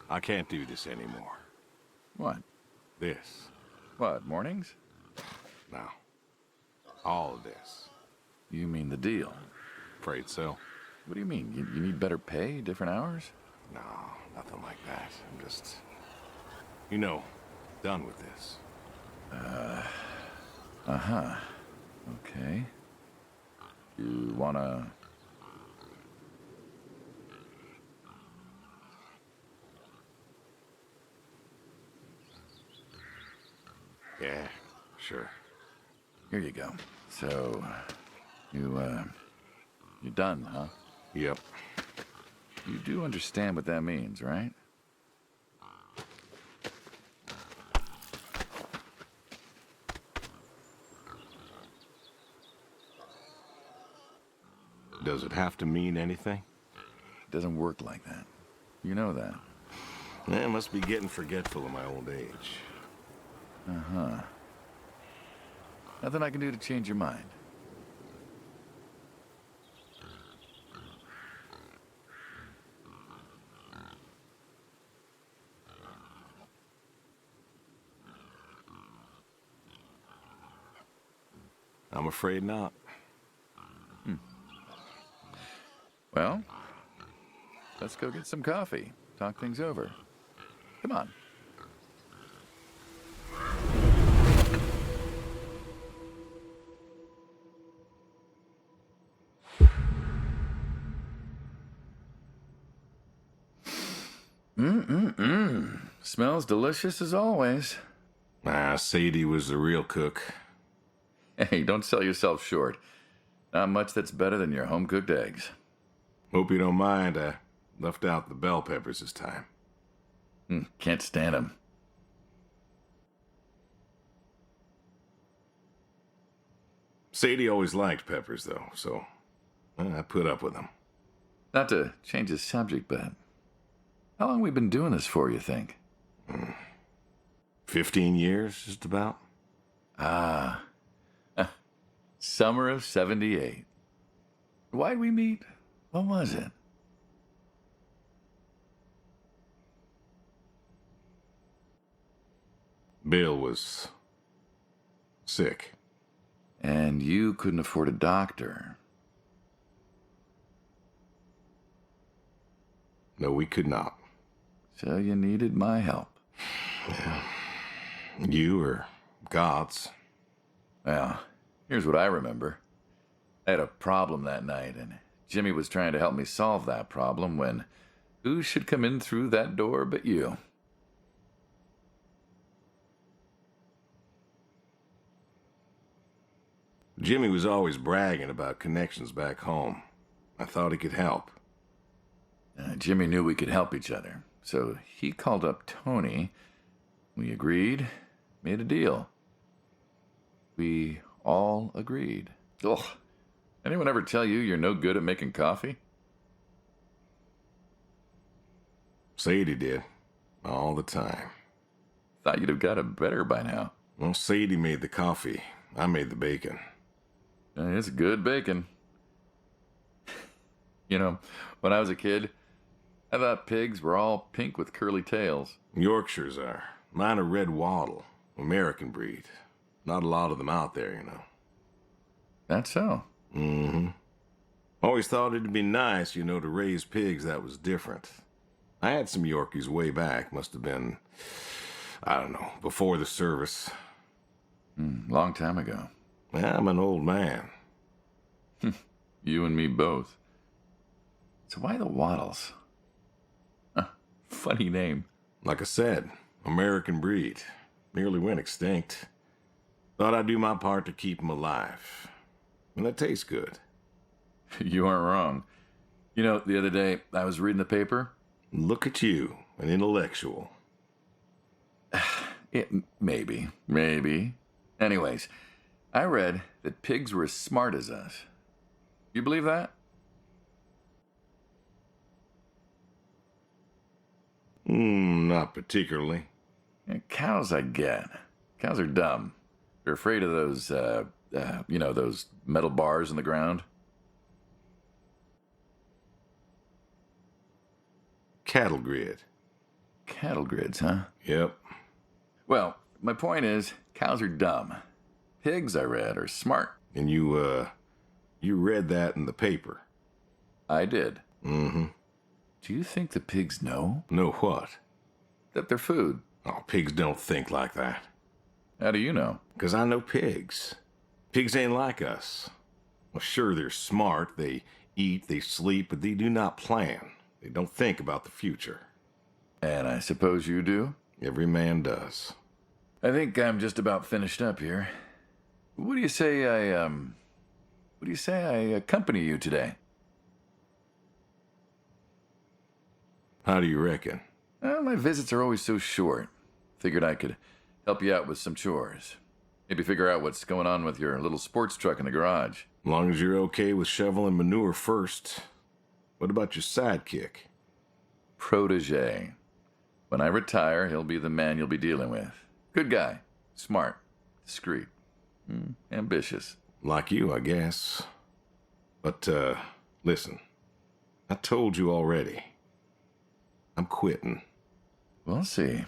I can't do this anymore. What? This. What, mornings? No. All of this. You mean the deal? Afraid so. What do you mean? You need better pay, different hours? No, nothing like that. I'm just... You know, done with this. Uh-huh. Okay. You wanna... Yeah, sure. Here you go. So, you're done, huh? Yep. You do understand what that means, right? Does it have to mean anything? It doesn't work like that. You know that. I must be getting forgetful in my old age. Uh-huh. Nothing I can do to change your mind. I'm afraid not. Well, let's go get some coffee. Talk things over. Come on. Smells delicious as always. Sadie was the real cook. Hey, don't sell yourself short. Not much that's better than your home-cooked eggs. Hope you don't mind, I left out the bell peppers this time. Can't stand them. Sadie always liked peppers, though, so I put up with them. Not to change the subject, but how long we been doing this for, you think? 15 years, just about. Summer of '78. Why'd we meet? What was it? Bill was sick. And you couldn't afford a doctor. No, we could not. So you needed my help. You or God's. Well, here's what I remember. I had a problem that night, and Jimmy was trying to help me solve that problem when who should come in through that door but you? Jimmy was always bragging about connections back home. I thought he could help. Jimmy knew we could help each other, so he called up Tony. We agreed, made a deal. We all agreed. Ugh. Anyone ever tell you you're no good at making coffee? Sadie did. All the time. Thought you'd have got it better by now. Well, Sadie made the coffee. I made the bacon. It's good bacon. You know, when I was a kid, I thought pigs were all pink with curly tails. Yorkshires are. Mine are red wattle. American breed. Not a lot of them out there, you know. That's so. Mm-hmm. Always thought it'd be nice, you know, to raise pigs that was different. I had some Yorkies way back. Must have been, I don't know, before the service. Long time ago. I'm an old man. You and me both. So why the Waddles? Funny name. Like I said, American breed. Nearly went extinct. Thought I'd do my part to keep them alive. And that tastes good. You aren't wrong. You know, the other day, I was reading the paper. Look at you, an intellectual. Maybe. Anyways, I read that pigs were as smart as us. You believe that? Not particularly. Cows, I get. Cows are dumb. They're afraid of those, those metal bars in the ground. Cattle grid. Cattle grids, huh? Yep. Well, my point is, cows are dumb. Pigs, I read, are smart. And you read that in the paper. I did. Mm-hmm. Do you think the pigs know? Know what? That they're food. Oh, pigs don't think like that. How do you know? 'Cause I know pigs. Pigs ain't like us. Well, sure, they're smart. They eat, they sleep, but they do not plan. They don't think about the future. And I suppose you do? Every man does. I think I'm just about finished up here. What do you say I accompany you today? How do you reckon? Well, my visits are always so short. Figured I could help you out with some chores. Maybe figure out what's going on with your little sports truck in the garage. As long as you're okay with shoveling manure first. What about your sidekick? Protege. When I retire, he'll be the man you'll be dealing with. Good guy. Smart. Discreet. Ambitious. Like you, I guess. But, listen. I told you already. I'm quitting. We'll see.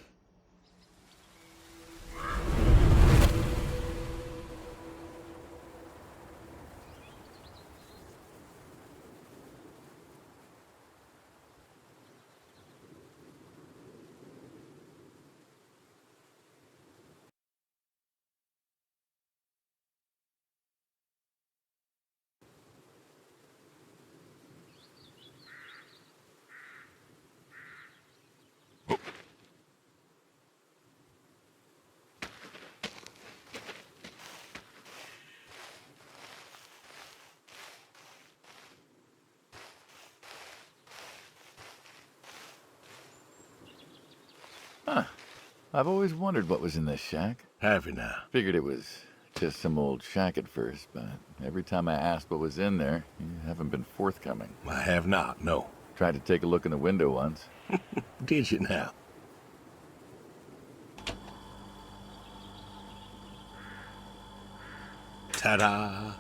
Huh. I've always wondered what was in this shack. Have you now? Figured it was just some old shack at first, but every time I asked what was in there, you haven't been forthcoming. I have not, no. Tried to take a look in the window once. Did you now? Ta-da!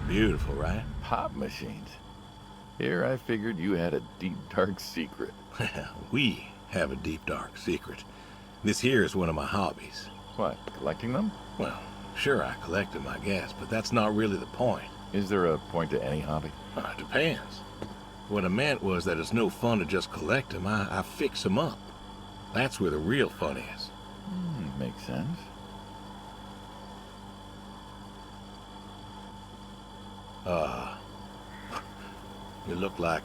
Beautiful, right? Pop machines. Here I figured you had a deep, dark secret. We have a deep, dark secret. This here is one of my hobbies. What, collecting them? Well, sure, I collect them, I guess, but that's not really the point. Is there a point to any hobby? It depends. What I meant was that it's no fun to just collect them. I fix them up. That's where the real fun is. Makes sense. You look like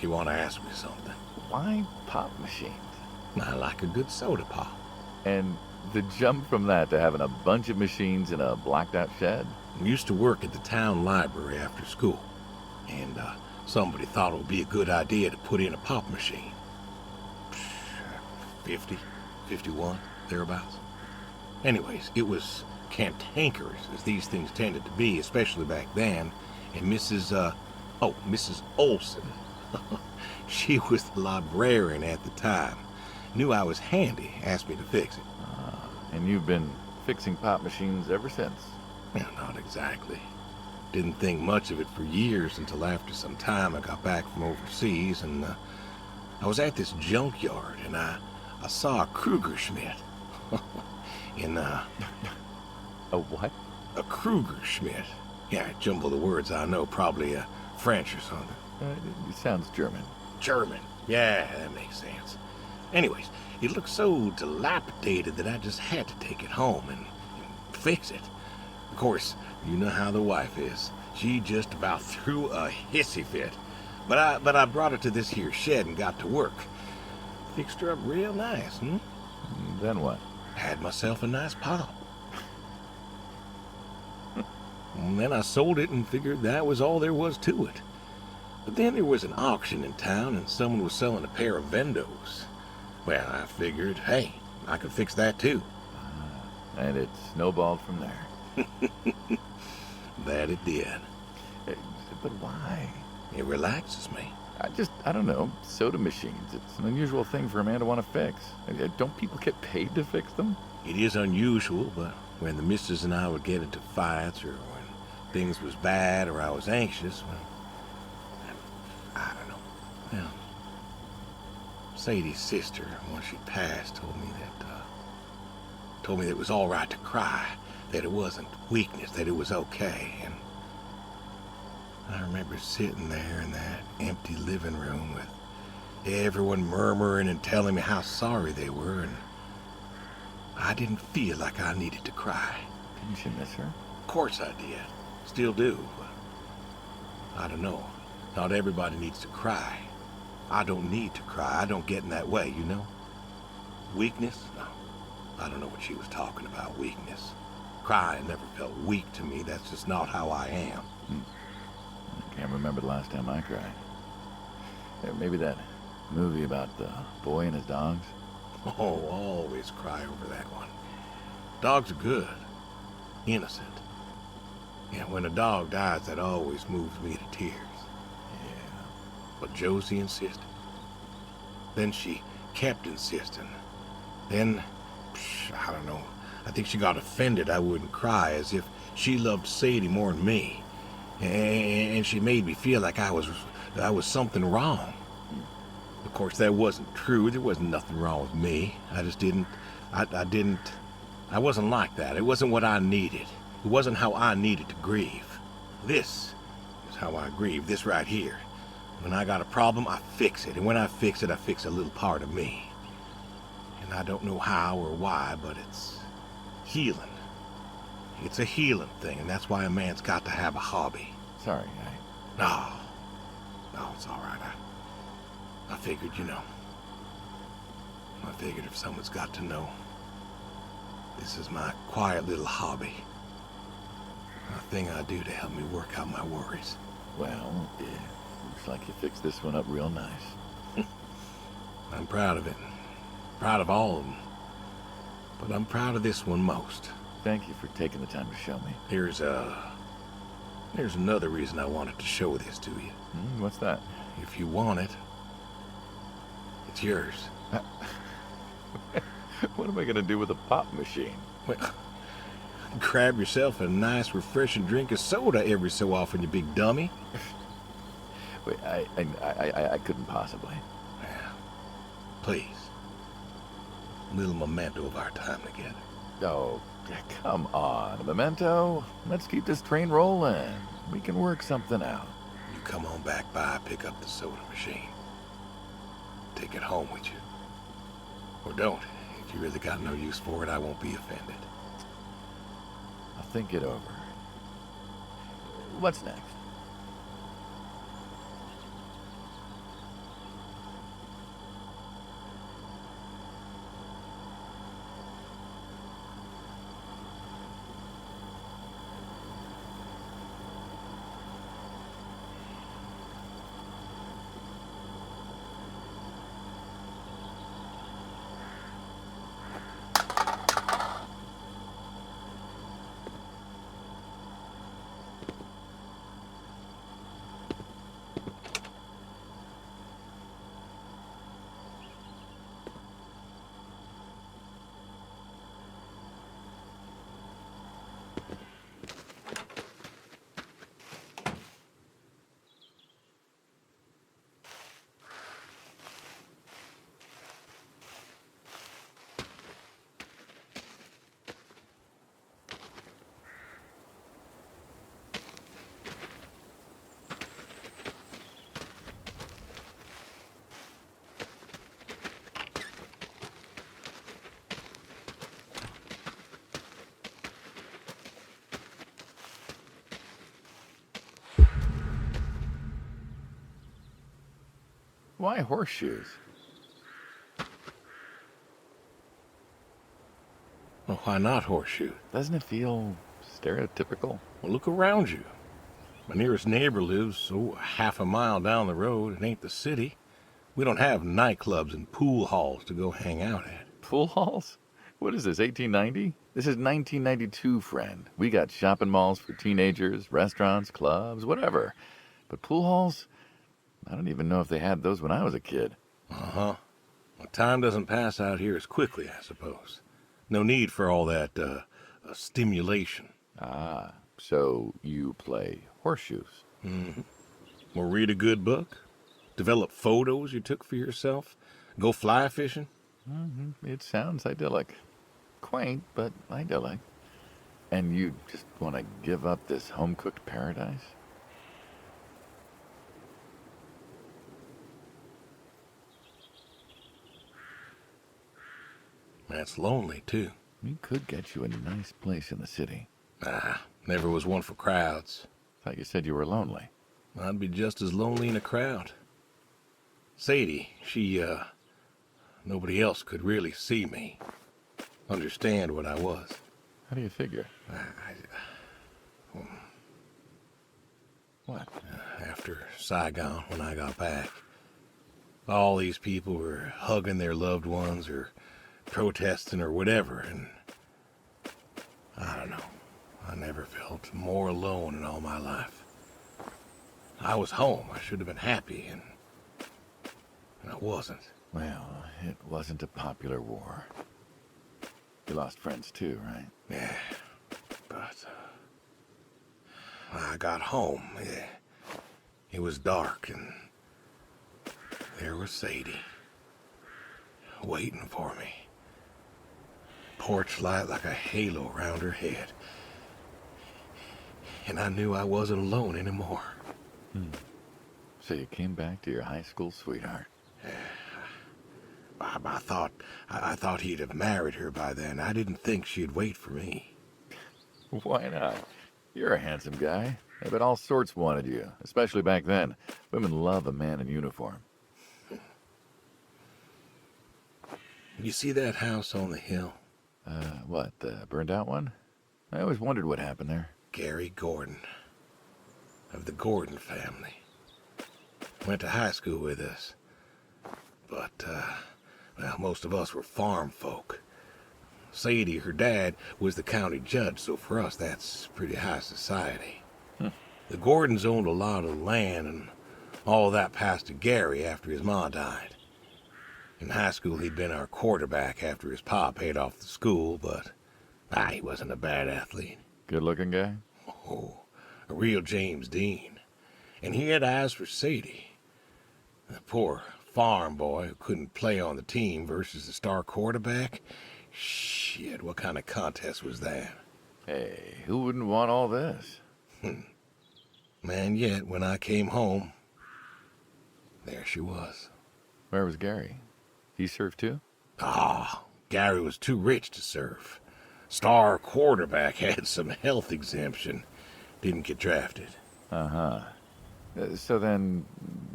you want to ask me something. Why pop machines? I like a good soda pop. And the jump from that to having a bunch of machines in a blacked out shed? I used to work at the town library after school, and somebody thought it would be a good idea to put in a pop machine. 50, 51, thereabouts. Anyways, it was cantankerous, as these things tended to be, especially back then, and Mrs. Olson. She was the librarian at the time. Knew I was handy, asked me to fix it. And you've been fixing pop machines ever since? Well, not exactly. Didn't think much of it for years until after some time I got back from overseas, and I was at this junkyard, and I saw a Kruger Schmidt. A what? A Kruger Schmidt. Yeah, I jumble the words, I know, probably French or something. It sounds German. German. Yeah, that makes sense. Anyways, it looked so dilapidated that I just had to take it home and fix it. Of course, you know how the wife is. She just about threw a hissy fit. But I brought her to this here shed and got to work. Fixed her up real nice, Then what? Had myself a nice pop. And then I sold it and figured that was all there was to it. But then there was an auction in town and someone was selling a pair of Vendos. Well, I figured, hey, I could fix that too. And it snowballed from there. That it did. But why? It relaxes me. I don't know, soda machines. It's an unusual thing for a man to want to fix. Don't people get paid to fix them? It is unusual, but when the missus and I would get into fights or when things was bad or I was anxious, well, I don't know. Well, Sadie's sister, once she passed, told me that it was all right to cry, that it wasn't weakness, that it was okay. And I remember sitting there in that empty living room with everyone murmuring and telling me how sorry they were, and I didn't feel like I needed to cry. Didn't you miss her? Of course I did. Still do. But I don't know. Not everybody needs to cry. I don't need to cry. I don't get in that way, you know? Weakness? No. I don't know what she was talking about, weakness. Crying never felt weak to me. That's just not how I am. I can't remember the last time I cried. Maybe that movie about the boy and his dogs. Oh, always cry over that one. Dogs are good. Innocent. Yeah, when a dog dies, that always moves me to tears. Yeah. But Josie insisted. Then she kept insisting. Then, I don't know, I think she got offended I wouldn't cry, as if she loved Sadie more than me. And she made me feel like I was something wrong. Of course, that wasn't true. There wasn't nothing wrong with me. I just didn't, I wasn't like that. It wasn't what I needed. It wasn't how I needed to grieve. This is how I grieve, this right here. When I got a problem, I fix it. And when I fix it, I fix a little part of me. And I don't know how or why, but it's healing. It's a healing thing, and that's why a man's got to have a hobby. Sorry, No, it's all right. I figured, you know. I figured if someone's got to know, this is my quiet little hobby. A thing I do to help me work out my worries. Well, yeah, looks like you fixed this one up real nice. I'm proud of it. Proud of all of them. But I'm proud of this one most. Thank you for taking the time to show me. There's another reason I wanted to show this to you. What's that? If you want it, it's yours. What am I gonna do with a pop machine? Well, grab yourself a nice, refreshing drink of soda every so often, you big dummy. Wait, I couldn't possibly. Yeah. Please. A little memento of our time together. Oh, come on, a memento. Let's keep this train rolling. We can work something out. You come on back by, pick up the soda machine. Take it home with you. Or don't. If you really got no use for it, I won't be offended. I'll think it over. What's next? Why horseshoes? Well, why not horseshoe? Doesn't it feel stereotypical? Well, look around you. My nearest neighbor lives, half a mile down the road. It ain't the city. We don't have nightclubs and pool halls to go hang out at. Pool halls? What is this, 1890? This is 1992, friend. We got shopping malls for teenagers, restaurants, clubs, whatever. But pool halls? I don't even know if they had those when I was a kid. Uh-huh. Well, time doesn't pass out here as quickly, I suppose. No need for all that, stimulation. Ah, so you play horseshoes. Mm-hmm. Or read a good book. Develop photos you took for yourself. Go fly fishing? It sounds idyllic. Quaint, but idyllic. And you just want to give up this home-cooked paradise? That's lonely, too. We could get you a nice place in the city. Nah, never was one for crowds. Thought you said you were lonely. I'd be just as lonely in a crowd. Sadie, nobody else could really see me, understand what I was. How do you figure? What? After Saigon, when I got back, all these people were hugging their loved ones or protesting or whatever, and I don't know. I never felt more alone in all my life. I was home. I should have been happy, and I wasn't. Well, it wasn't a popular war. You lost friends too, right? Yeah, but I got home. It was dark, and there was Sadie, waiting for me. Porch light like a halo around her head. And I knew I wasn't alone anymore. So you came back to your high school sweetheart. I thought he'd have married her by then. I didn't think she'd wait for me. Why not? You're a handsome guy. I bet all sorts wanted you, especially back then. Women love a man in uniform. You see that house on the hill? What, the burned out one? I always wondered what happened there. Gary Gordon, of the Gordon family. Went to high school with us. But, well, most of us were farm folk. Sadie, her dad, was the county judge, so for us that's pretty high society. The Gordons owned a lot of land, and all that passed to Gary after his ma died. In high school, he'd been our quarterback after his pa paid off the school, but he wasn't a bad athlete. Good-looking guy? Oh, a real James Dean. And he had eyes for Sadie. The poor farm boy who couldn't play on the team versus the star quarterback. Shit, what kind of contest was that? Hey, who wouldn't want all this? And yet, when I came home, there she was. Where was Gary? He served too? Gary was too rich to serve. Star quarterback had some health exemption. Didn't get drafted. Uh-huh. So then,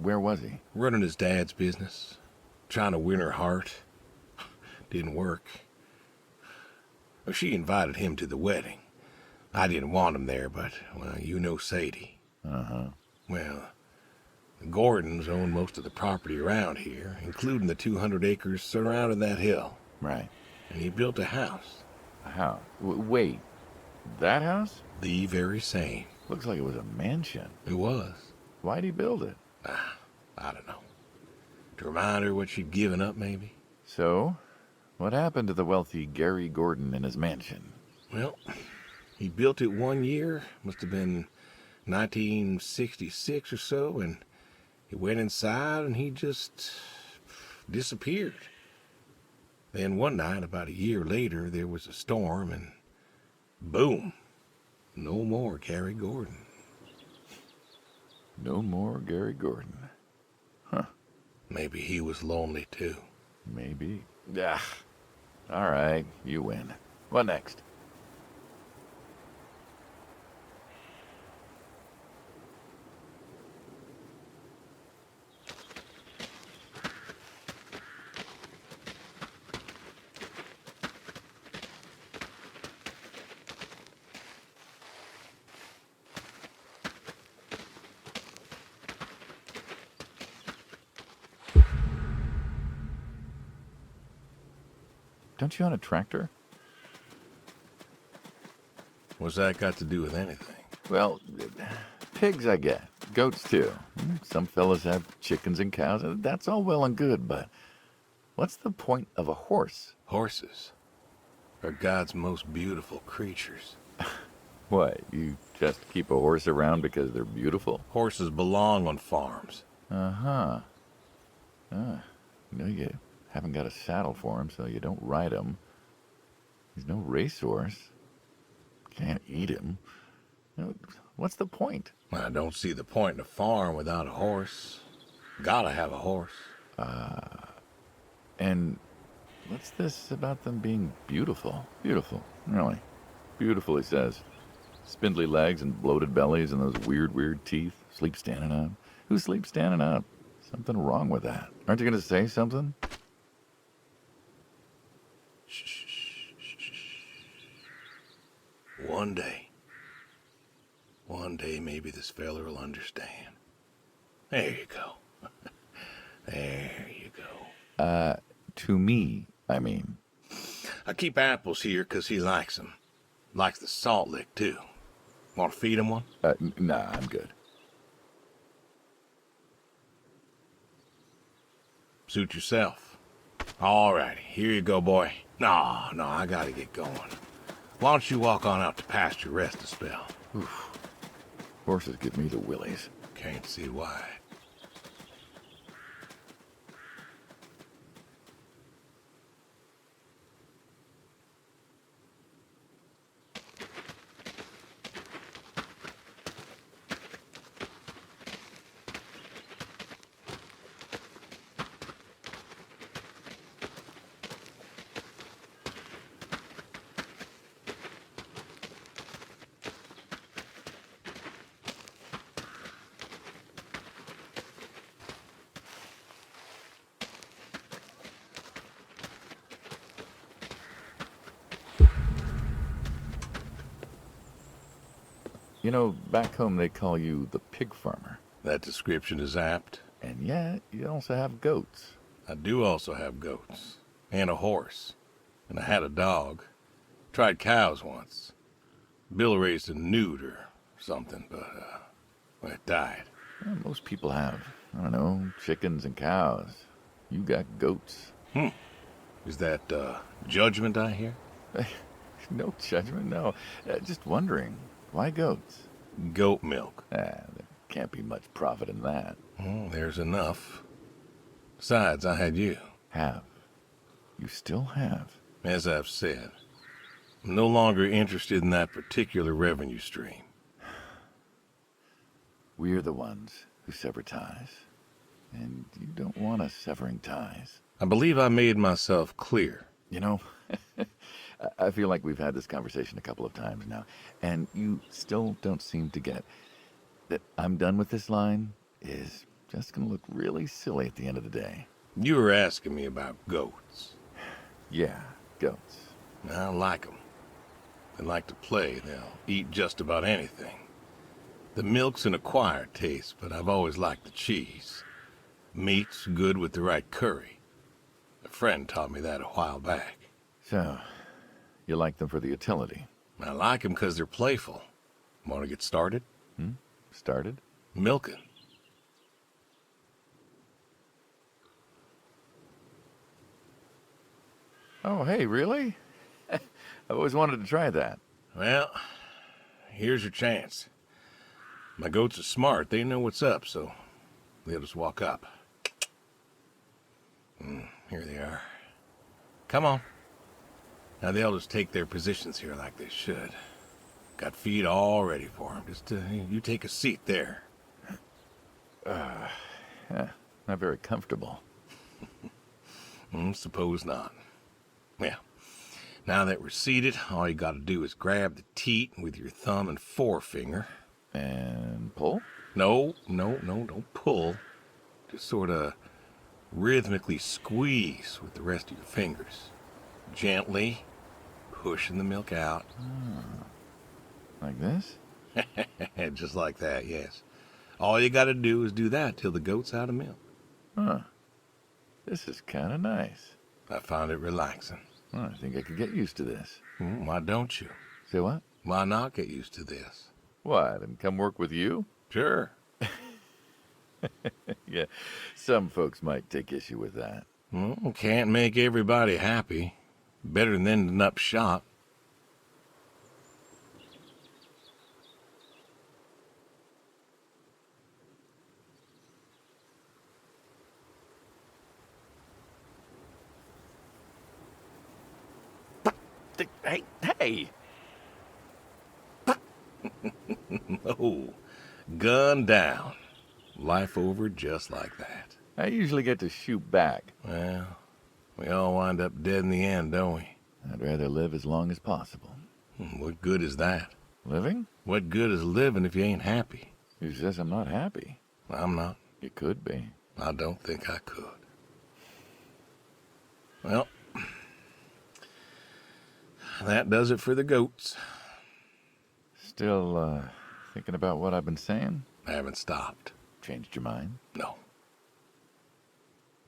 where was he? Running his dad's business. Trying to win her heart. Didn't work. Well, she invited him to the wedding. I didn't want him there, but, well, you know Sadie. Uh-huh. Well, the Gordons own most of the property around here, including the 200 acres surrounding that hill. Right. And he built a house. A house? Wait, that house? The very same. Looks like it was a mansion. It was. Why'd he build it? I don't know. To remind her what she'd given up, maybe? So, what happened to the wealthy Gary Gordon in his mansion? Well, he built it one year, must have been 1966 or so, and he went inside and he just disappeared. Then one night, about a year later, there was a storm and boom, no more Gary Gordon. No more Gary Gordon. Huh. Maybe he was lonely too. Maybe. All right, you win. What next? Don't you own a tractor? What's that got to do with anything? Well, pigs I get. Goats too. Some fellas have chickens and cows. That's all well and good, but what's the point of a horse? Horses are God's most beautiful creatures. What, you just keep a horse around because they're beautiful? Horses belong on farms. Uh-huh. No, you Haven't got a saddle for him, so you don't ride him. He's no racehorse. Can't eat him. What's the point? I don't see the point in a farm without a horse. Gotta have a horse. And what's this about them being beautiful? Beautiful, really. Beautiful, he says. Spindly legs and bloated bellies and those weird teeth. Sleep standing up. Who sleeps standing up? Something wrong with that. Aren't you going to say something? Shh. One day maybe this feller will understand. There you go. There you go. To me, I mean. I keep apples here 'cause he likes 'em. Likes the salt lick, too. Want to feed him one? Nah, I'm good. Suit yourself. All righty, here you go, boy. No, I gotta get going. Why don't you walk on out to pasture, rest a spell? Oof. Horses give me the willies. Can't see why. You know, back home they call you the pig farmer. That description is apt. And yet, you also have goats. I do also have goats. And a horse. And I had a dog. Tried cows once. Bill raised a newt or something, but, it died. Well, most people have, I don't know, chickens and cows. You got goats. Is that, judgment I hear? No judgment, no. Just wondering, why goats? Goat milk. There can't be much profit in that. Well, there's enough. Besides, I had you. Have. You still have. As I've said, I'm no longer interested in that particular revenue stream. We're the ones who sever ties. And you don't want us severing ties. I believe I made myself clear. You know, I feel like we've had this conversation a couple of times now, and you still don't seem to get that I'm done with this line is just going to look really silly at the end of the day. You were asking me about goats. Yeah, goats. I like 'em. They like to play. They'll eat just about anything. The milk's an acquired taste, but I've always liked the cheese. Meat's good with the right curry. A friend taught me that a while back. So, you like them for the utility? I like 'em 'cause they're playful. Want to get started? Started? Milking. Oh, hey, really? I've always wanted to try that. Well, here's your chance. My goats are smart. They know what's up, so they'll just walk up. Here they are. Come on. Now they'll just take their positions here like they should. Got feed all ready for them. Just you take a seat there. Not very comfortable. Suppose not. Yeah. Now that we're seated, all you gotta do is grab the teat with your thumb and forefinger. And pull? No, don't pull. Just sort of rhythmically squeeze with the rest of your fingers. Gently pushing the milk out. Like this? Just like that, yes. All you gotta do is do that till the goat's out of milk. Huh. This is kind of nice. I found it relaxing. Well, I think I could get used to this. Why don't you? Say what? Why not get used to this? What, and come work with you? Sure. Yeah, some folks might take issue with that. Well, can't make everybody happy. Better than ending up shot. Hey, hey! Oh, gun down. Life over just like that. I usually get to shoot back. Well, we all wind up dead in the end, don't we? I'd rather live as long as possible. What good is that? Living? What good is living if you ain't happy? Who says I'm not happy? I'm not. You could be. I don't think I could. Well, that does it for the goats. Still, thinking about what I've been saying? I haven't stopped. Changed your mind? No.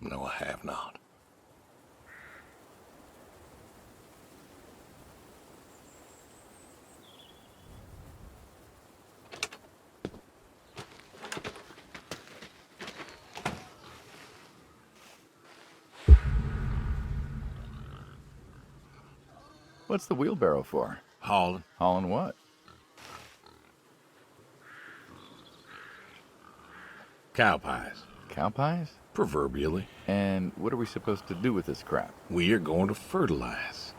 No, I have not. What's the wheelbarrow for? Hauling. Hauling what? Cow pies. Cow pies? Proverbially. And what are we supposed to do with this crap? We are going to fertilize.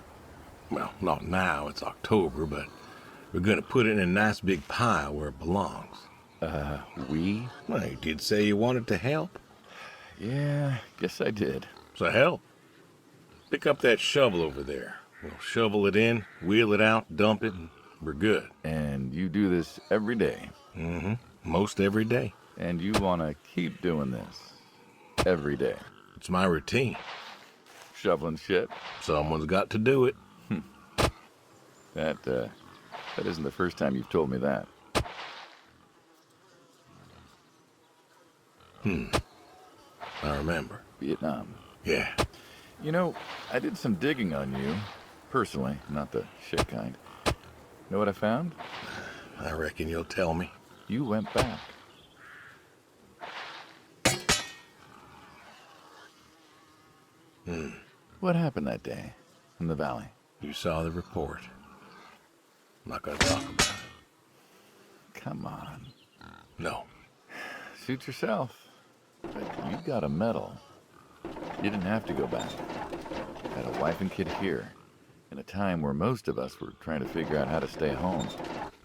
Well, not now, it's October, but we're going to put it in a nice big pile where it belongs. We? Well, you did say you wanted to help. Yeah, guess I did. So help. Pick up that shovel over there. We'll shovel it in, wheel it out, dump it, and we're good. And you do this every day. Mm-hmm. Most every day. And you want to keep doing this every day. It's my routine. Shoveling shit. Someone's got to do it. That isn't the first time you've told me that. I remember. Vietnam. Yeah. You know, I did some digging on you. Personally, not the shit kind. Know what I found? I reckon you'll tell me. You went back. What happened that day in the valley? You saw the report. I'm not going to talk about it. Come on. No. Suit yourself. But you got a medal. You didn't have to go back. Had a wife and kid here. In a time where most of us were trying to figure out how to stay home.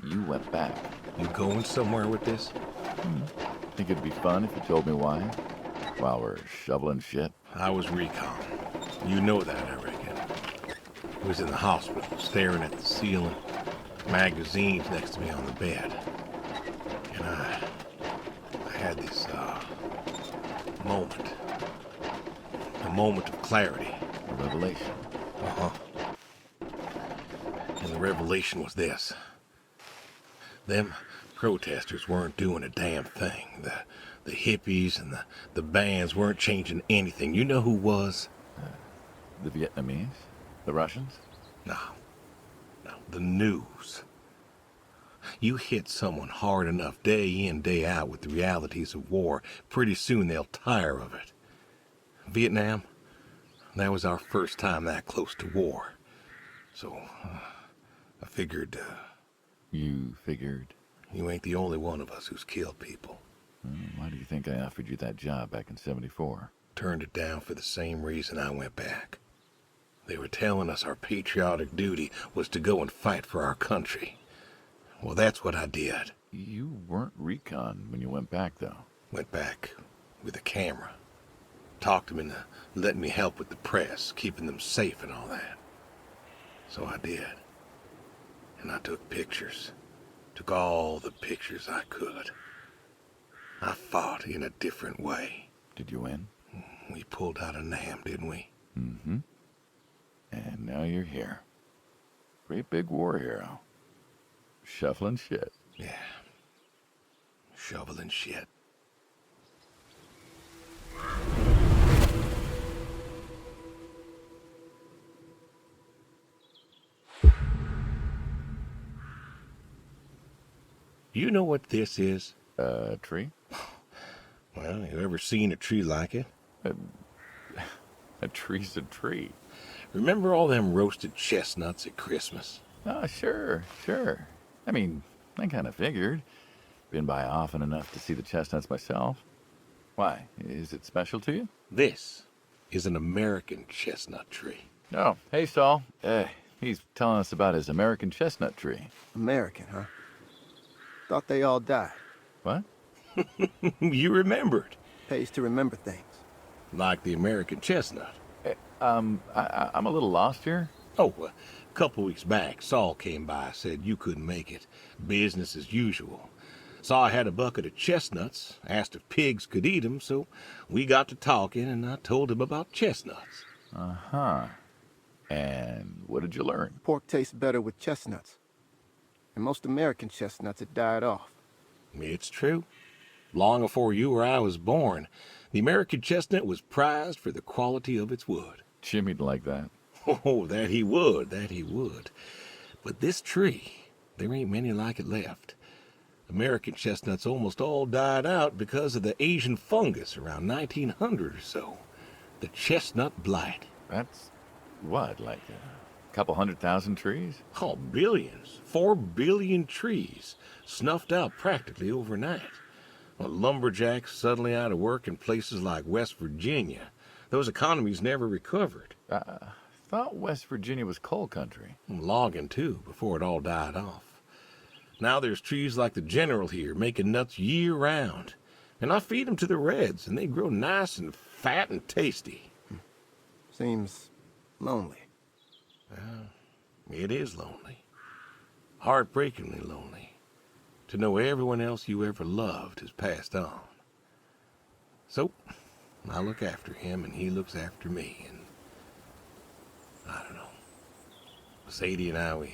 You went back. You going somewhere with this? Think it'd be fun if you told me why? While we're shoveling shit? I was recon. You know that, I reckon. I was in the hospital, staring at the ceiling, magazines next to me on the bed. And I had this, moment. A moment of clarity. A revelation. Uh-huh. And the revelation was this. Them protesters weren't doing a damn thing. The hippies and the bands weren't changing anything. You know who was? The Vietnamese? The Russians? No. The news. You hit someone hard enough day in, day out with the realities of war, pretty soon they'll tire of it. Vietnam, that was our first time that close to war. So, I figured, You figured? you ain't the only one of us who's killed people. Why do you think I offered you that job back in '74? Turned it down for the same reason I went back. They were telling us our patriotic duty was to go and fight for our country. Well, that's what I did. You weren't recon when you went back, though. Went back with a camera. Talked them into letting me help with the press, keeping them safe and all that. So I did. And I took pictures. Took all the pictures I could. I fought in a different way. Did you win? We pulled out of Nam, didn't we? Mm-hmm. And now you're here. Great big war hero. Shuffling shit. Yeah. Shoveling shit. You know what this is? A tree? Well, you ever seen a tree like it? A tree's a tree. Remember all them roasted chestnuts at Christmas? Oh, sure. I mean, I kind of figured. Been by often enough to see the chestnuts myself. Why? Is it special to you? This is an American chestnut tree. Oh, hey, Saul. He's telling us about his American chestnut tree. American, huh? Thought they all died. What? You remembered. Pays to remember things. Like the American chestnut. I'm a little lost here. Oh, a couple weeks back, Saul came by, said you couldn't make it. Business as usual. Saw I had a bucket of chestnuts, asked if pigs could eat 'em, so we got to talking, and I told him about chestnuts. Uh-huh. And what did you learn? Pork tastes better with chestnuts. And most American chestnuts had died off. It's true. Long before you or I was born, the American chestnut was prized for the quality of its wood. Jimmy'd like that. Oh, that he would, that he would. But this tree, there ain't many like it left. American chestnuts almost all died out because of the Asian fungus around 1900 or so. The chestnut blight. That's what, like a couple 100,000 trees? Oh, billions. 4 billion trees snuffed out practically overnight. Well, lumberjacks suddenly out of work in places like West Virginia. Those economies never recovered. Thought West Virginia was coal country. Logging, too, before it all died off. Now there's trees like the General here making nuts year-round. And I feed them to the reds, and they grow nice and fat and tasty. Seems lonely. It is lonely. Heartbreakingly lonely. To know everyone else you ever loved has passed on. So, I look after him, and he looks after me, and I don't know. Sadie and I, we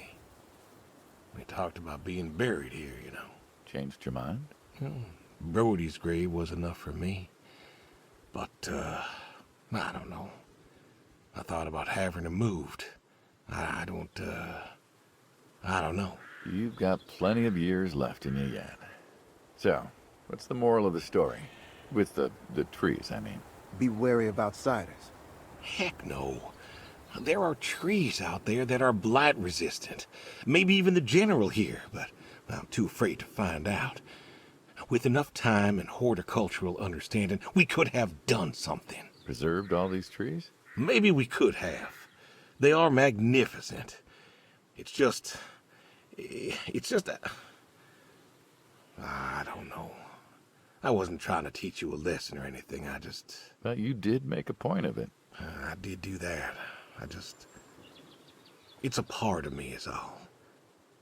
talked about being buried here, you know. Changed your mind? Brody's grave was enough for me. But, I don't know. I thought about having him moved. I don't know. You've got plenty of years left in you yet. So, what's the moral of the story? With the trees, I mean. Be wary of outsiders. Heck no. There are trees out there that are blight resistant. Maybe even the General here, but I'm too afraid to find out. With enough time and horticultural understanding, we could have done something. Preserved all these trees? Maybe we could have. They are magnificent. It's just I don't know. I wasn't trying to teach you a lesson or anything. But you did make a point of it. I did do that. It's a part of me is all.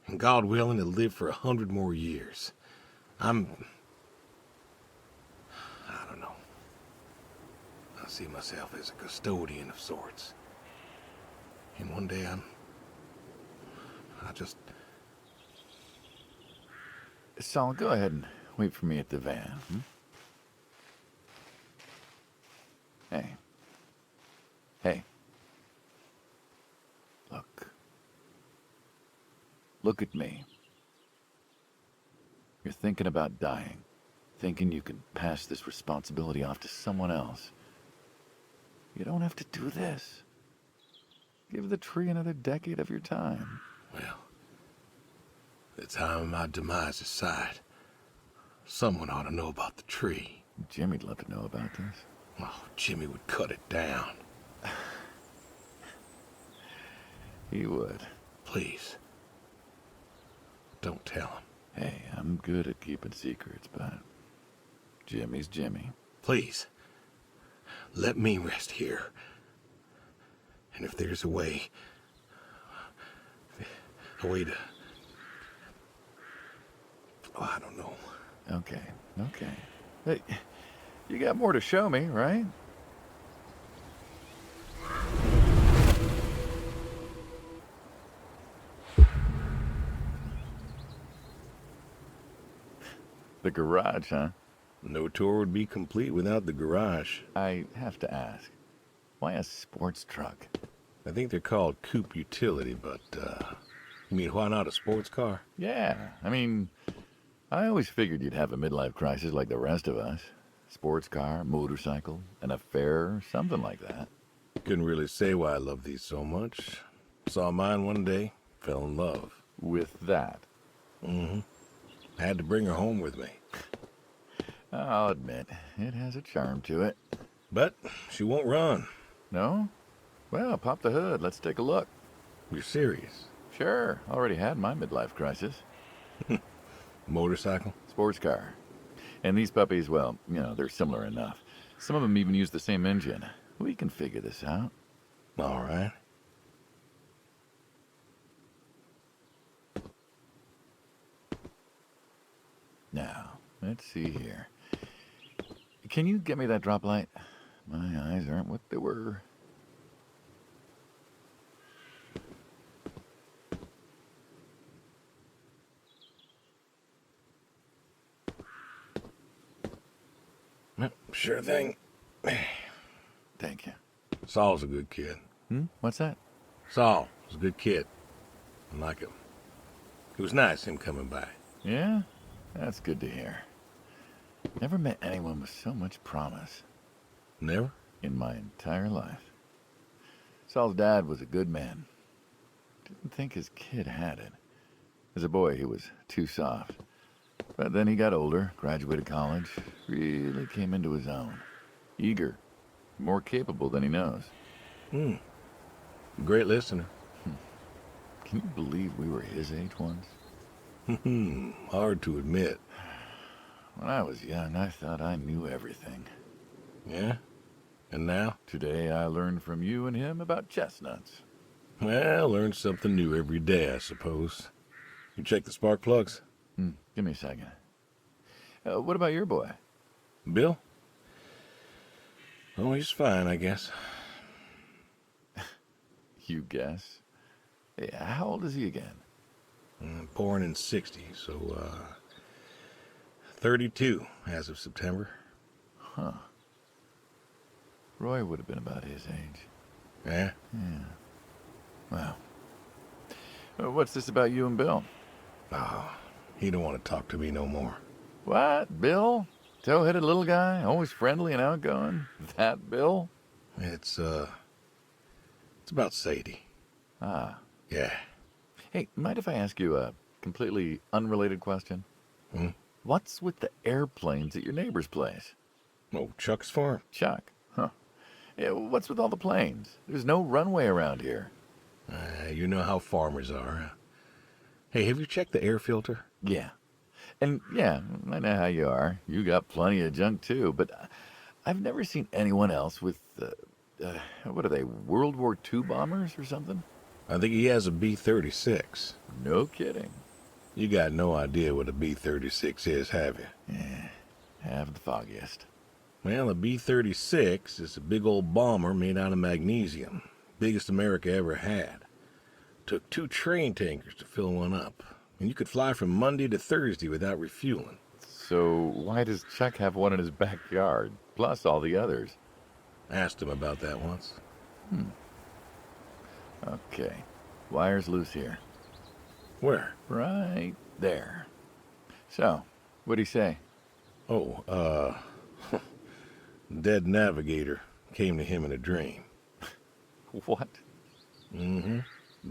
And God willing, to live for 100 more years. I don't know. I see myself as a custodian of sorts. And one day Saul, go ahead and wait for me at the van. Hey. Look at me. You're thinking about dying, thinking you can pass this responsibility off to someone else. You don't have to do this. Give the tree another decade of your time. Well, the time of my demise aside, someone ought to know about the tree. Jimmy'd love to know about this. Oh, Jimmy would cut it down. He would. Please. Don't tell him. Hey, I'm good at keeping secrets, but Jimmy's Jimmy. Please. Let me rest here. And if there's a way to... Oh, I don't know. Okay. Hey, you got more to show me, right? The garage, huh? No tour would be complete without the garage. I have to ask, why a sports truck? I think they're called coupe utility, but, you mean why not a sports car? Yeah, I mean, I always figured you'd have a midlife crisis like the rest of us. Sports car, motorcycle, an affair, something like that. Couldn't really say why I love these so much. Saw mine one day, fell in love. With that? Mm-hmm. I had to bring her home with me. I'll admit, it has a charm to it. But she won't run. No? Well, pop the hood. Let's take a look. You're serious? Sure, already had my midlife crisis. Motorcycle? Sports car. And these puppies, well, they're similar enough. Some of them even use the same engine. We can figure this out. All right. Now, let's see here. Can you get me that drop light? My eyes aren't what they were. Sure thing. Thank you. Saul's a good kid. What's that? Saul was a good kid. I like him. It was nice him coming by. Yeah? That's good to hear. Never met anyone with so much promise. Never? In my entire life. Saul's dad was a good man. Didn't think his kid had it. As a boy, he was too soft. But then he got older, graduated college, really came into his own. Eager, more capable than he knows. Great listener. Can you believe we were his age once? Hard to admit. When I was young, I thought I knew everything. Yeah? And now? Today, I learned from you and him about chestnuts. Well, learn something new every day, I suppose. You check the spark plugs? Give me a second. What about your boy? Bill? Oh, he's fine, I guess. You guess. Hey, how old is he again? Born in '60, so, 32 as of September. Huh. Roy would have been about his age. Yeah? Well. What's this about you and Bill? Oh, he don't want to talk to me no more. What? Bill? Tow-headed little guy? Always friendly and outgoing? That Bill? It's about Sadie. Ah. Yeah. Hey, mind if I ask you a completely unrelated question? Hmm? What's with the airplanes at your neighbor's place? Oh, Chuck's farm? Chuck? Huh. Yeah, what's with all the planes? There's no runway around here. You know how farmers are. Hey, have you checked the air filter? Yeah. And yeah, I know how you are. You got plenty of junk too, but I've never seen anyone else with, what are they, World War II bombers or something? I think he has a B-36. No kidding. You got no idea what a B-36 is, have you? Yeah, have the foggiest. Well, a B-36 is a big old bomber made out of magnesium. Biggest America ever had. Took 2 train tankers to fill one up. And you could fly from Monday to Thursday without refueling. So why does Chuck have one in his backyard, plus all the others? Asked him about that once. Okay. Wire's loose here. Where? Right there. So, what'd he say? Oh, dead navigator came to him in a dream. What?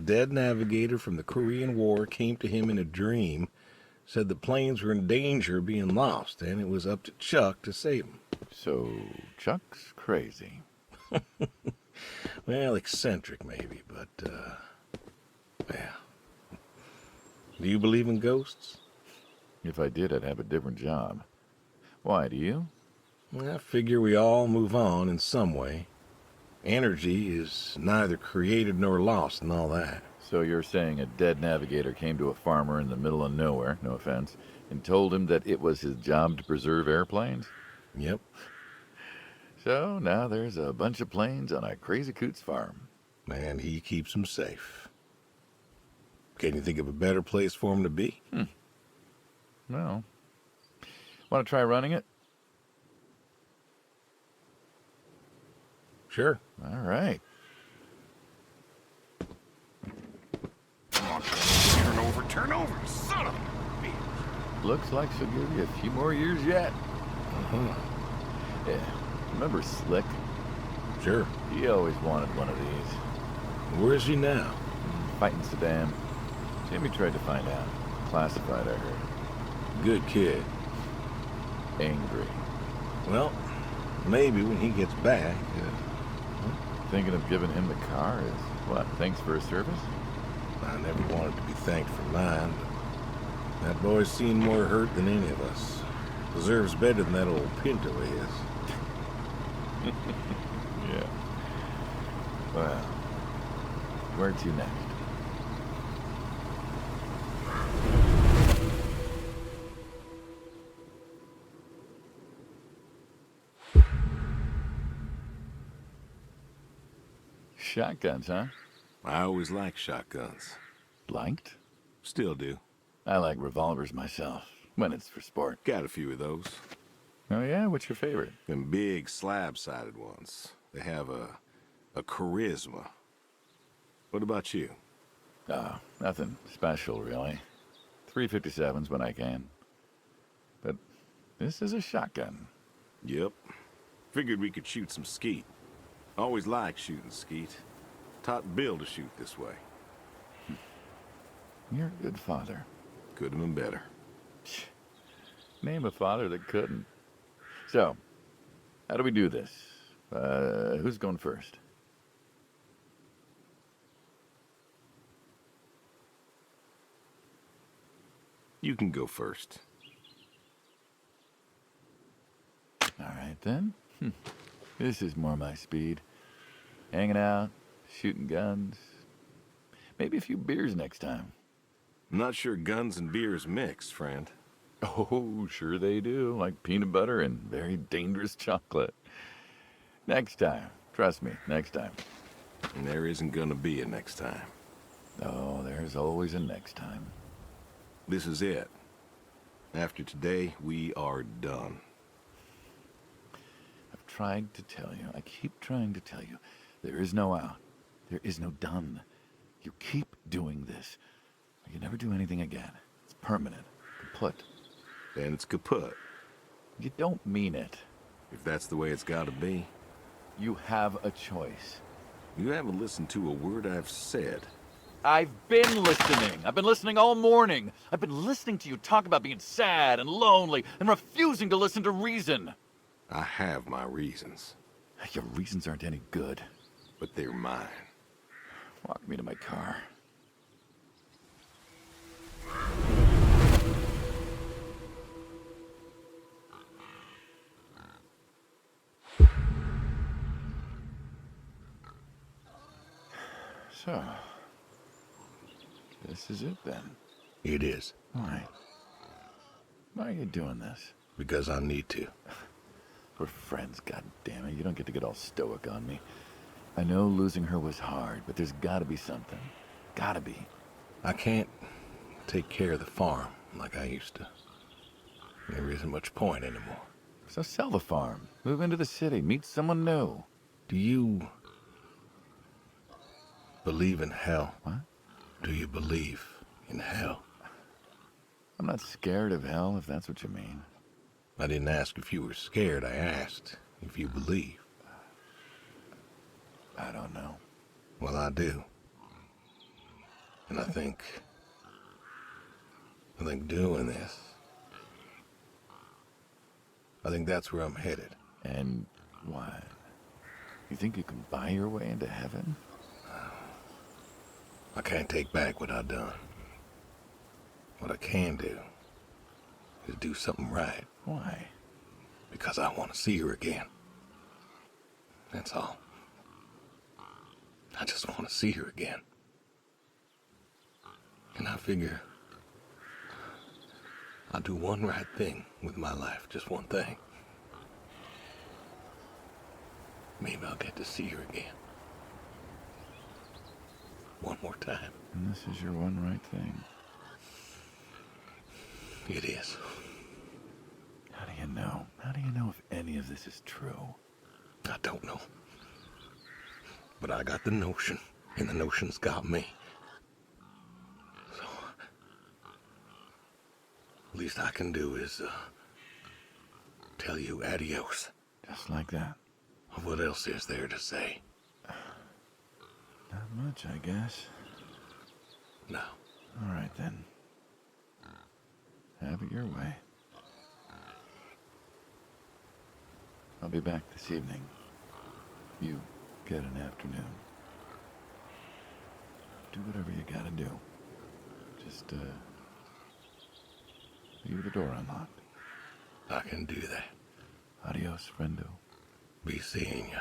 Dead navigator from the Korean War came to him in a dream, said the planes were in danger of being lost, and it was up to Chuck to save them. So, Chuck's crazy. Well, eccentric maybe, but, well. Do you believe in ghosts? If I did, I'd have a different job. Why, do you? I figure we all move on in some way. Energy is neither created nor lost and all that. So you're saying a dead navigator came to a farmer in the middle of nowhere, no offense, and told him that it was his job to preserve airplanes? Yep. So now there's a bunch of planes on a crazy coot's farm. And he keeps them safe. Can you think of a better place for him to be? Well, want to try running it? Sure. All right. Turn over, son of a bitch. Looks like she'll give you a few more years yet. Yeah. Remember Slick? Sure. He always wanted one of these. Where is he now? Fighting Saddam. Jimmy tried to find out. Classified, I heard. Good kid. Angry. Well, maybe when he gets back. Thinking of giving him the car is, what, thanks for his service? I never wanted to be thanked for mine, but that boy's seen more hurt than any of us. Deserves better than that old Pinto is. Yeah. Well, where to next? Shotguns, huh? I always liked shotguns. Liked? Still do. I like revolvers myself, when it's for sport. Got a few of those. Oh yeah? What's your favorite? Them big slab-sided ones. They have a charisma. What about you? Oh, nothing special, really. 357s when I can. But this is a shotgun. Yep. Figured we could shoot some skeet. Always liked shooting skeet. Taught Bill to shoot this way. You're a good father. Could have been better. Name a father that couldn't. So, how do we do this? Who's going first? You can go first. All right, then. This is more my speed. Hanging out, shooting guns. Maybe a few beers next time. I'm not sure guns and beers mix, friend. Oh, sure they do. Like peanut butter and very dangerous chocolate. Next time. Trust me, next time. And there isn't gonna be a next time. Oh, there's always a next time. This is it. After today, we are done. I've tried to tell you. I keep trying to tell you. There is no out. There is no done. You keep doing this. You never do anything again. It's permanent. Kaput. Then it's kaput. You don't mean it. If that's the way it's gotta be. You have a choice. You haven't listened to a word I've said. I've been listening. I've been listening all morning. I've been listening to you talk about being sad and lonely and refusing to listen to reason. I have my reasons. Your reasons aren't any good. But they're mine. Walk me to my car. So, this is it then. It is. Why? Why are you doing this? Because I need to. We're friends, goddammit. You don't get to get all stoic on me. I know losing her was hard, but there's gotta be something. Gotta be. I can't take care of the farm like I used to. There isn't much point anymore. So sell the farm. Move into the city. Meet someone new. Do you believe in hell? What? Do you believe in hell? I'm not scared of hell, if that's what you mean. I didn't ask if you were scared. I asked if you believe. I don't know. Well, I do. And I think doing this, I think that's where I'm headed. And why? You think you can buy your way into heaven? I can't take back what I've done. What I can do is do something right. Why? Because I want to see her again. That's all. I just want to see her again. And I figure I'll do one right thing with my life, just one thing. Maybe I'll get to see her again. One more time. And this is your one right thing. It is. How do you know? How do you know if any of this is true? I don't know. But I got the notion, and the notion's got me. So, least I can do is, tell you adios. Just like that. What else is there to say? Not much, I guess. No. All right, then. Have it your way. I'll be back this evening. You get an afternoon. Do whatever you gotta do. Just, leave the door unlocked. I can do that. Adios, friendo. Be seeing ya.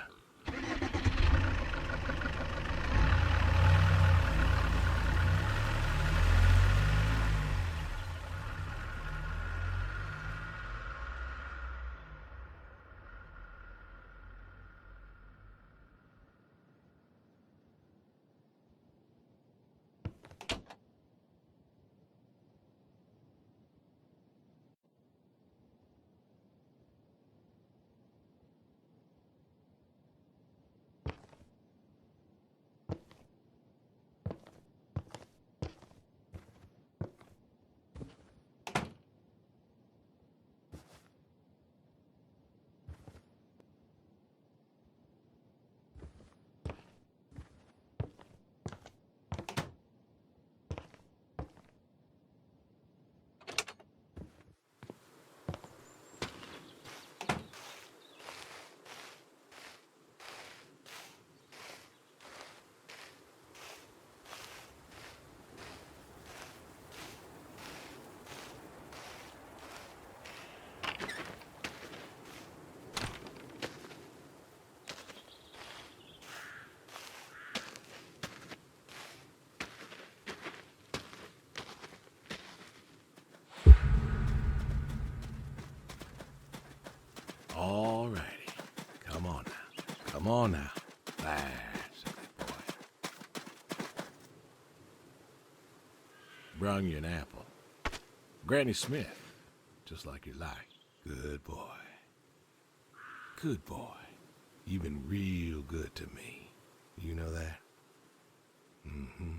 All righty. Come on now. Come on now. That's a good boy. Brung you an apple. Granny Smith. Just like you like. Good boy. Good boy. You've been real good to me. You know that? Mm-hmm.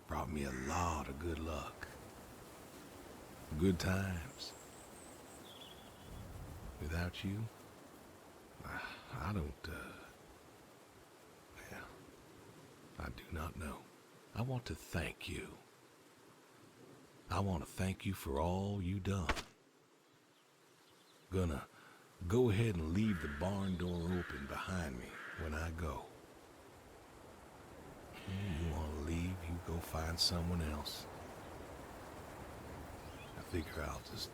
Brought me a lot of good luck. Good times. Without you, I don't, well, I do not know. I want to thank you. I want to thank you for all you done. Gonna go ahead and leave the barn door open behind me when I go. You want to leave, you go find someone else. I figure I'll just,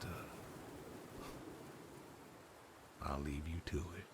I'll leave you to it.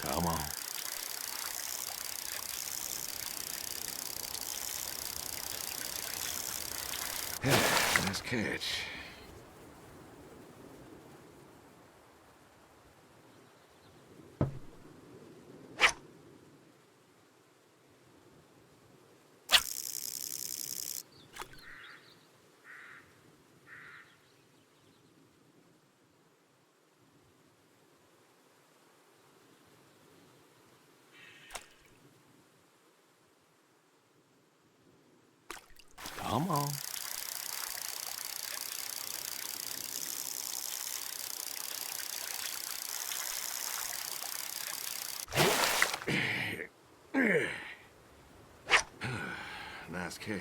Come on. Nice catch. Come on. Nice Nice catch.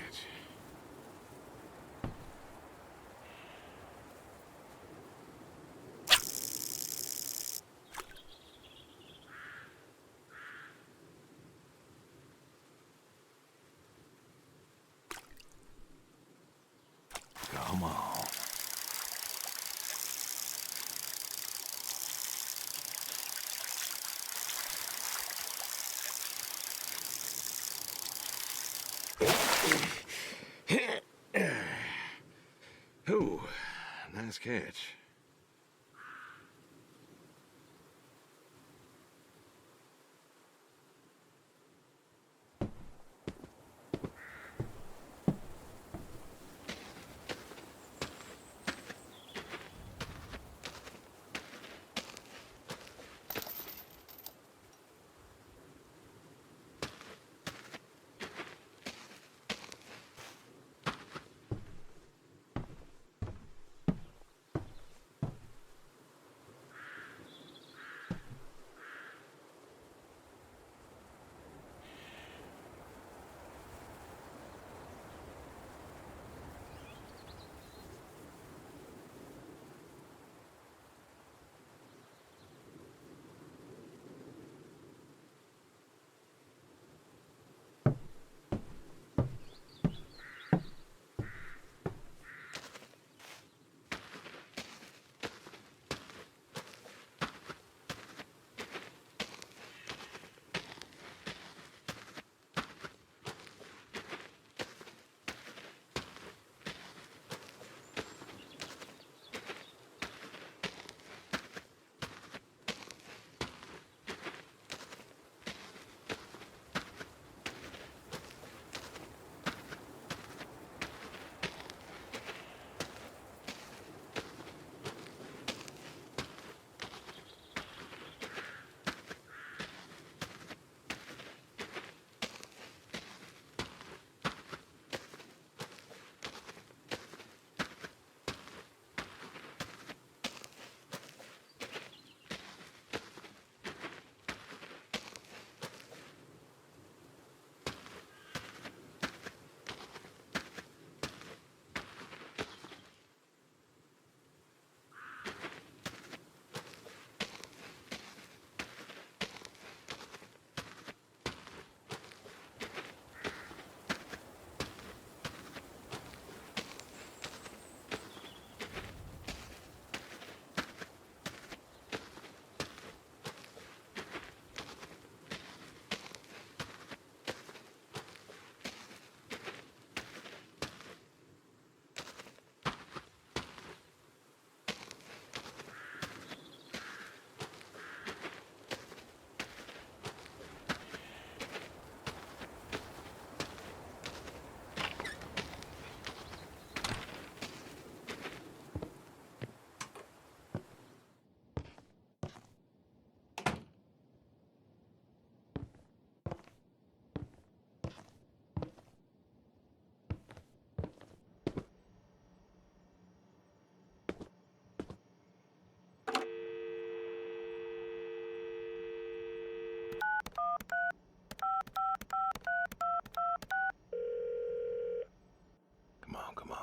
Come on. Ooh, nice catch.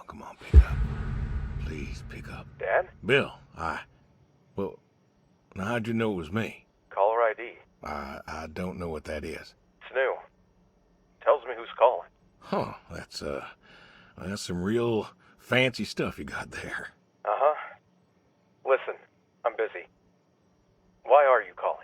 Come on, pick up. Please, pick up. Dad? Bill, well, now how'd you know it was me? Caller ID. I don't know what that is. It's new. Tells me who's calling. Huh, that's some real fancy stuff you got there. Uh-huh. Listen, I'm busy. Why are you calling?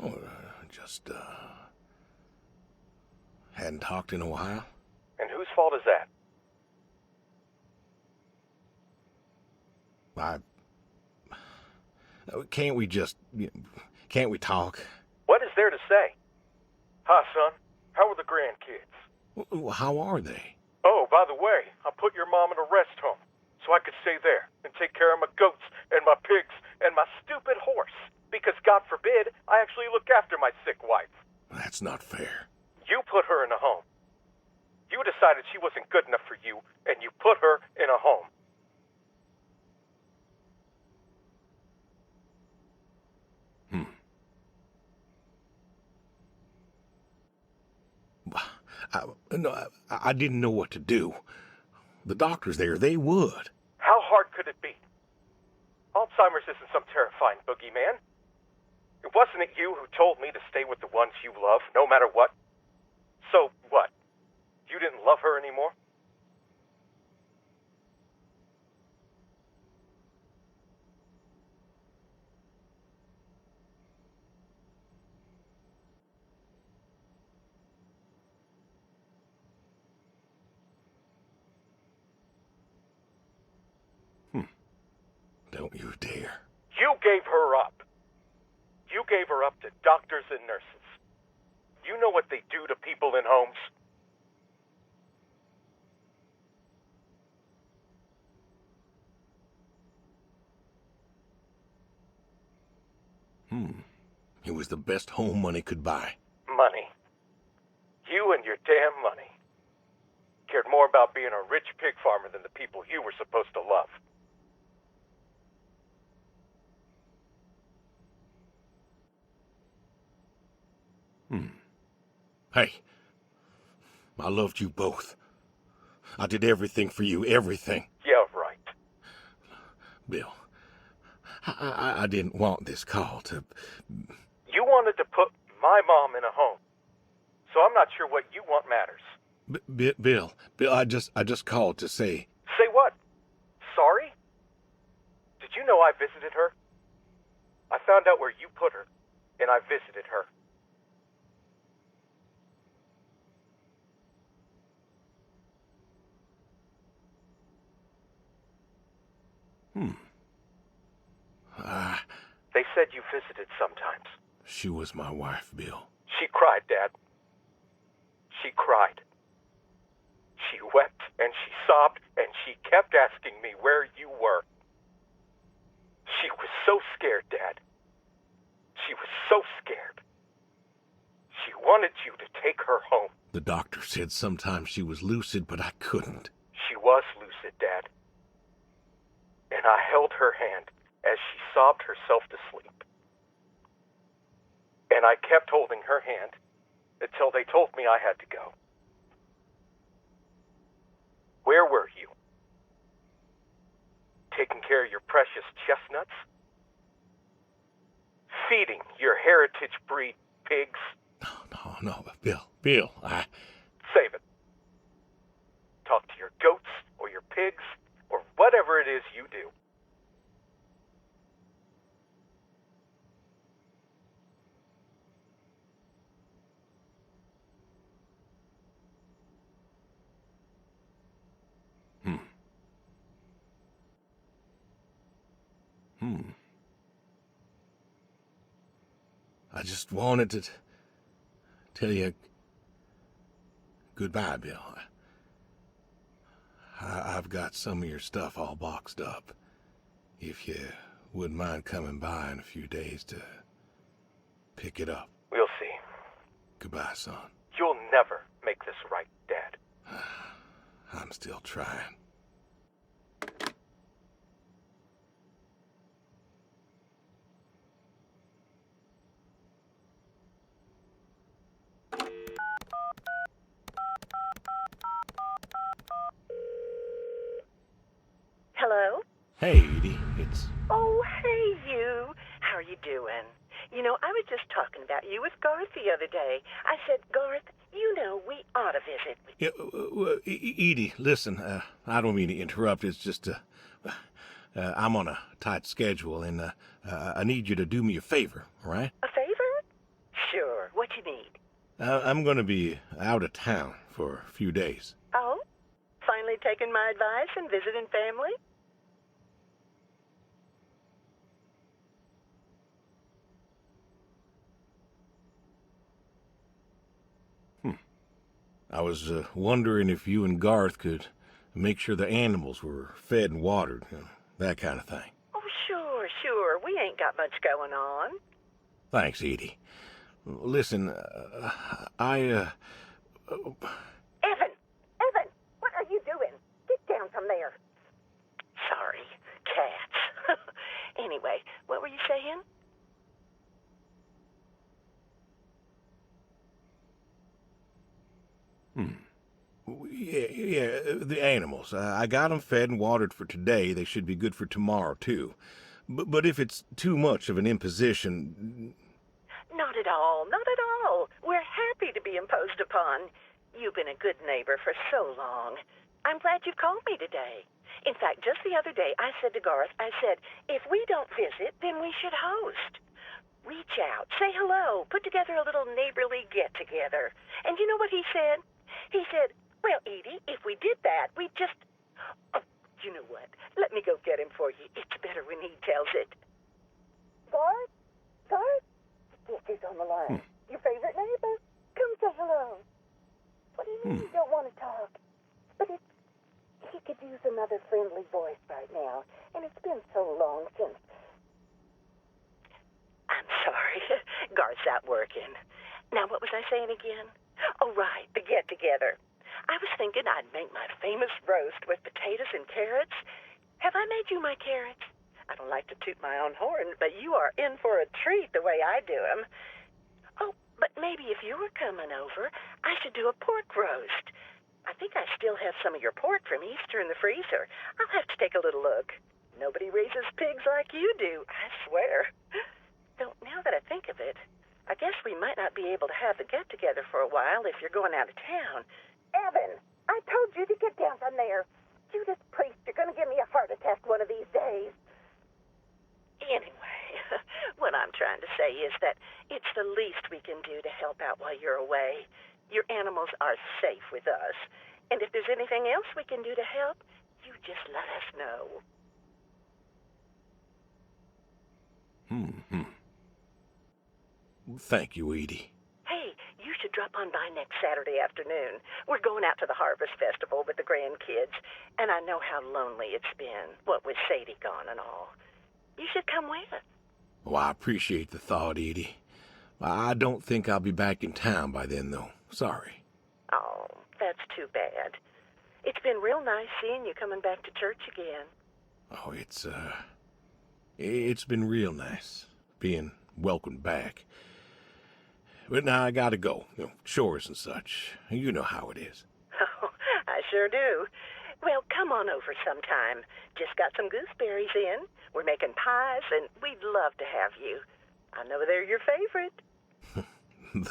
Oh, just, hadn't talked in a while. And whose fault is that? Can't we talk? What is there to say? Hi, son. How are the grandkids? How are they? Oh, by the way, I put your mom in a rest home so I could stay there and take care of my goats and my pigs and my stupid horse. Because, God forbid, I actually look after my sick wife. That's not fair. You put her in a home. You decided she wasn't good enough for you, and you put her in a home. I didn't know what to do. The doctors there, they would. How hard could it be? Alzheimer's isn't some terrifying boogeyman. Wasn't it you who told me to stay with the ones you love, no matter what? So what? You didn't love her anymore? Don't you dare. You gave her up. You gave her up to doctors and nurses. You know what they do to people in homes? It was the best home money could buy. Money. You and your damn money. Cared more about being a rich pig farmer than the people you were supposed to love. Hey, I loved you both. I did everything for you, everything. Yeah, right. Bill, I didn't want this call to... You wanted to put my mom in a home. So I'm not sure what you want matters. Bill, I just called to say... Say what? Sorry? Did you know I visited her? I found out where you put her, and I visited her. They said you visited sometimes. She was my wife, Bill. She cried, Dad. She cried. She wept and she sobbed and she kept asking me where you were. She was so scared, Dad. She was so scared. She wanted you to take her home. The doctor said sometimes she was lucid, but I couldn't. She was lucid, Dad. And I held her hand as she sobbed herself to sleep. And I kept holding her hand until they told me I had to go. Where were you? Taking care of your precious chestnuts? Feeding your heritage breed pigs? No, Bill, Save it. Talk to your goats or your pigs or whatever it is you do. I just wanted to tell you goodbye, Bill. I've got some of your stuff all boxed up. If you wouldn't mind coming by in a few days to pick it up. We'll see. Goodbye, son. You'll never make this right, Dad. I'm still trying. Hello? Hey, Edie, it's... Oh, hey, you. How are you doing? You know, I was just talking about you with Garth the other day. I said, Garth, you know, we ought to visit. Edie, listen, I don't mean to interrupt. It's just, I'm on a tight schedule, and I need you to do me a favor, all right? A favor? Sure. What you need? I'm going to be out of town for a few days. Oh? Finally taking my advice and visiting family? I was wondering if you and Garth could make sure the animals were fed and watered, that kind of thing. Oh, sure. We ain't got much going on. Thanks, Edie. Listen, Evan! from there. Sorry, cats. Anyway, what were you saying? Yeah, the animals. I got them fed and watered for today. They should be good for tomorrow, too. But if it's too much of an imposition... Not at all, not at all. We're happy to be imposed upon. You've been a good neighbor for so long. I'm glad you've called me today. In fact, just the other day, I said to Garth, I said, if we don't visit, then we should host. Reach out, say hello, put together a little neighborly get-together. And you know what he said? He said, well, Edie, if we did that, we'd just... Oh, you know what? Let me go get him for you. It's better when he tells it. Garth? Garth? Yes, he's on the line. Your favorite neighbor? Come say hello. What do you mean you don't want to talk? But he could use another friendly voice right now. And it's been so long since... I'm sorry. Garth's out working. Now, what was I saying again? Oh, right, the get-together. I was thinking I'd make my famous roast with potatoes and carrots. Have I made you my carrots? I don't like to toot my own horn, but you are in for a treat the way I do them. Oh, but maybe if you were coming over, I should do a pork roast. I think I still have some of your pork from Easter in the freezer. I'll have to take a little look. Nobody raises pigs like you do, I swear. Though, now that I think of it, I guess we might not be able to have the get-together for a while if you're going out of town. Evan, I told you to get down from there. Judas Priest, you're going to give me a heart attack one of these days. Anyway, what I'm trying to say is that it's the least we can do to help out while you're away. Your animals are safe with us. And if there's anything else we can do to help, you just let us know. Thank you, Edie. Hey, you should drop on by next Saturday afternoon. We're going out to the Harvest Festival with the grandkids, and I know how lonely it's been, what with Sadie gone and all. You should come with. Well, I appreciate the thought, Edie. I don't think I'll be back in town by then, though. Sorry. Oh, that's too bad. It's been real nice seeing you coming back to church again. Oh, it's been real nice being welcomed back. But now I gotta go. Chores and such. You know how it is. Oh, I sure do. Well, come on over sometime. Just got some gooseberries in. We're making pies, and we'd love to have you. I know they're your favorite.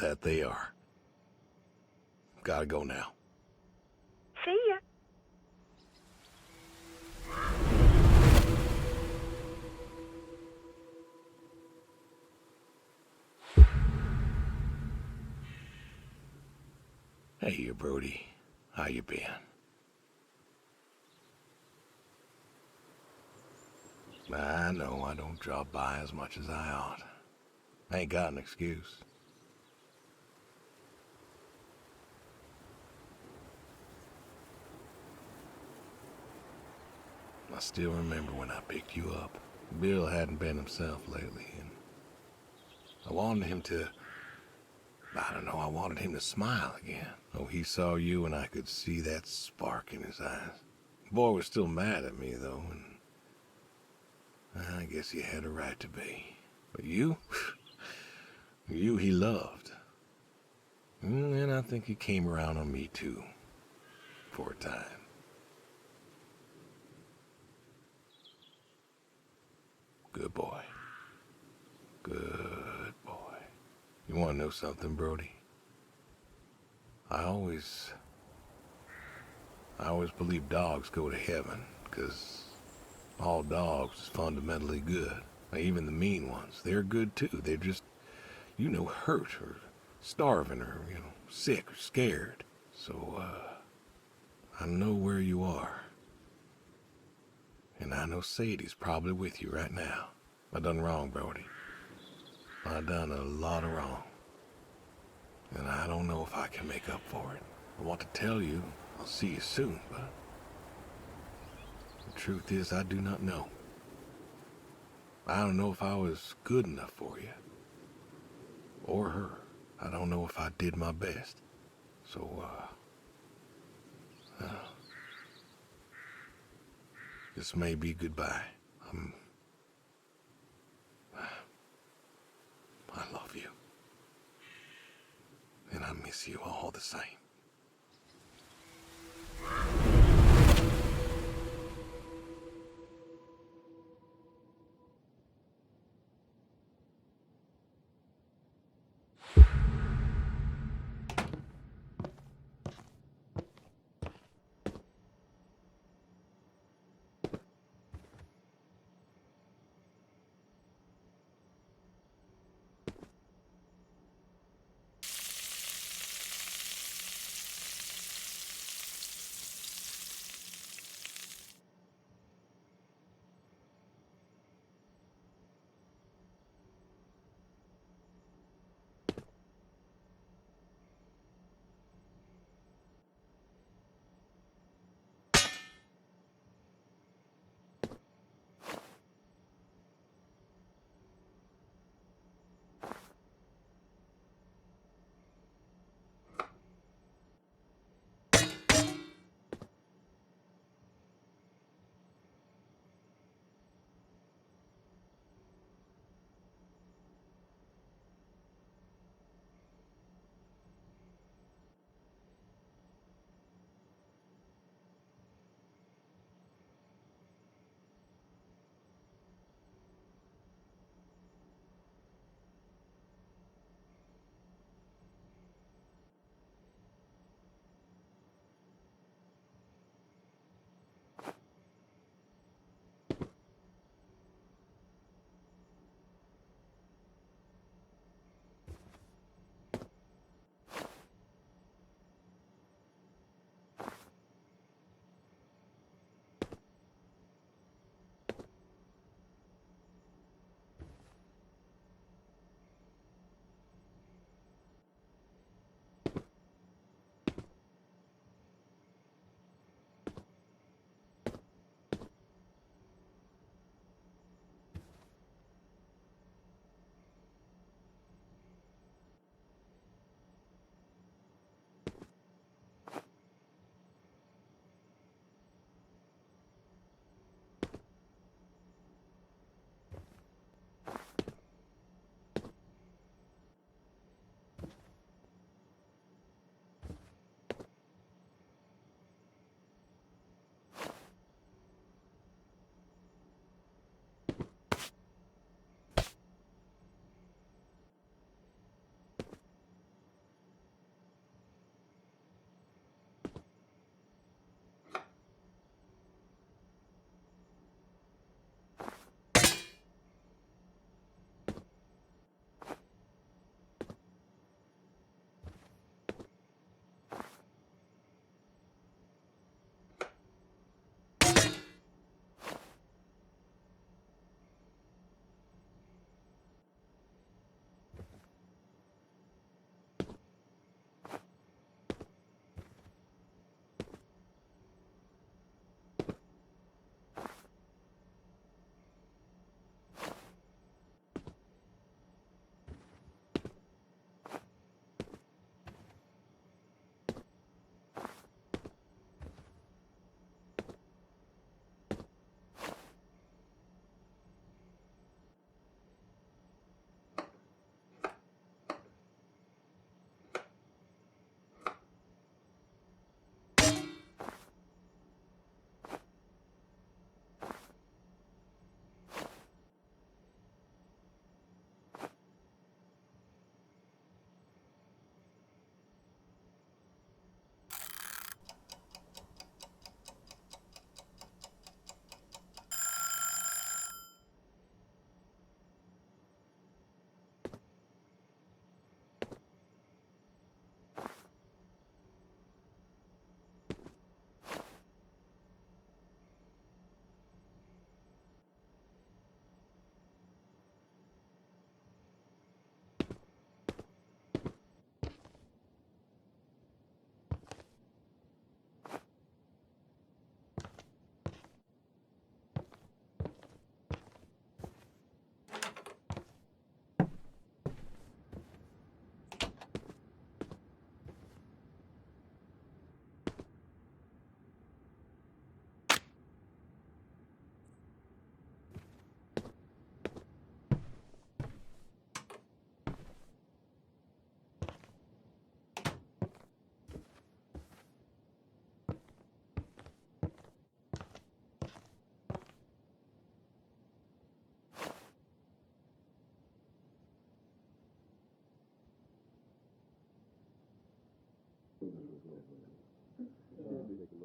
That they are. Gotta go now. See ya. Hey, Brody. How you been? I know I don't drop by as much as I ought. I ain't got an excuse. I still remember when I picked you up. Bill hadn't been himself lately, and I wanted him to... I wanted him to smile again. Oh, he saw you and I could see that spark in his eyes. The boy was still mad at me, though, and I guess he had a right to be. But you he loved. And I think he came around on me, too, for a time. Good boy. Good boy. You want to know something, Brody? I always believe dogs go to heaven, because all dogs is fundamentally good. Even the mean ones, they're good too. They're just, hurt or starving or, sick or scared. So, I know where you are. And I know Sadie's probably with you right now. I done wrong, Brody. I done a lot of wrong. And I don't know if I can make up for it. I want to tell you I'll see you soon, but the truth is I do not know. I don't know if I was good enough for you. Or her. I don't know if I did my best. So, this may be goodbye. I love you. And I miss you all the same.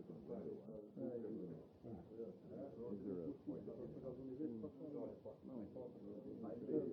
Is there a point of